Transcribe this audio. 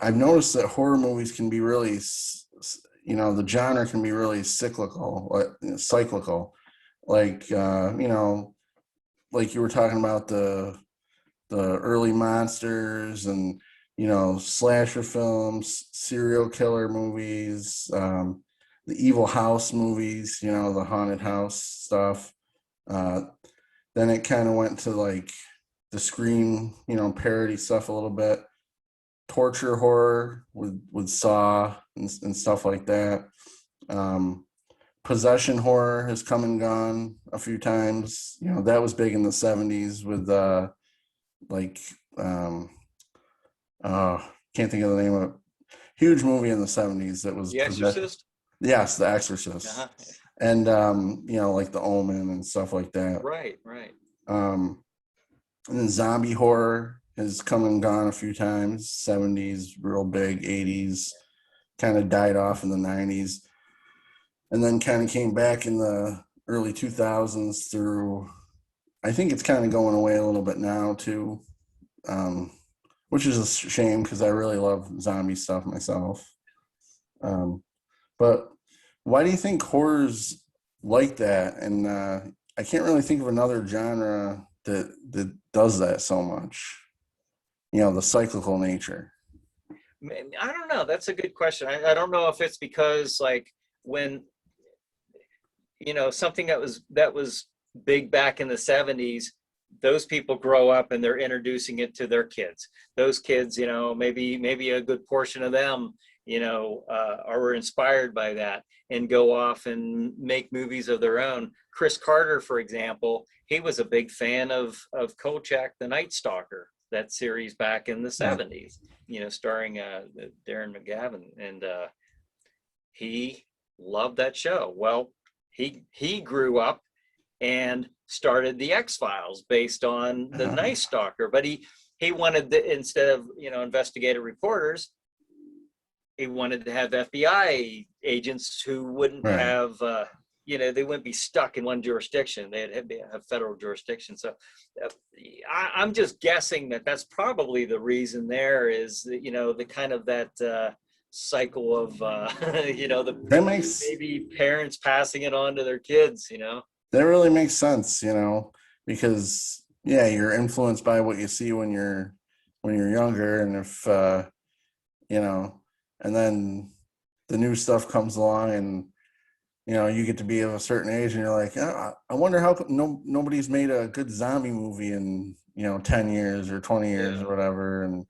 I've noticed that horror movies can be really, the genre can be really cyclical, cyclical. Like, like you were talking about the early monsters and slasher films, serial killer movies, the evil house movies, the haunted house stuff. Uh, then it kind of went to like the Scream, parody stuff a little bit, torture horror with Saw and stuff like that. Um, Possession horror has come and gone a few times. That was big in the 70s with like um uh can't think of the name of it. Huge movie in the 70s that was The Exorcist. yes, The Exorcist. Uh-huh. And like The Omen and stuff like that. Right, right. um and then zombie horror has come and gone a few times. 70s real big, 80s kind of died off in the 90s, and then kind of came back in the early 2000s through. I think it's kind of going away a little bit now too, um, which is a shame because I really love zombie stuff myself. Um, but why do you think horror's like that? And I can't really think of another genre that does that so much. The cyclical nature. I don't know. That's a good question. I don't know if it's because like when something that was big back in the 70s, those people grow up and they're introducing it to their kids. Those kids, maybe a good portion of them, are inspired by that and go off and make movies of their own. Chris Carter, for example, he was a big fan of Kolchak the Night Stalker, that series back in the Right. 70s, starring Darren McGavin, and he loved that show. Well, he grew up and started the X Files based on the Night Stalker, but he wanted instead of investigative reporters, he wanted to have FBI agents who wouldn't Right. have they wouldn't be stuck in one jurisdiction. They'd have federal jurisdiction. So uh, I'm just guessing that that's probably the reason. There is the kind of that cycle of the That makes maybe parents passing it on to their kids. that really makes sense, because yeah, you're influenced by what you see when you're younger, and if you know, and then the new stuff comes along, and you get to be of a certain age, and you're like, I wonder how nobody's made a good zombie movie in 10 years or 20 years Yeah. or whatever, and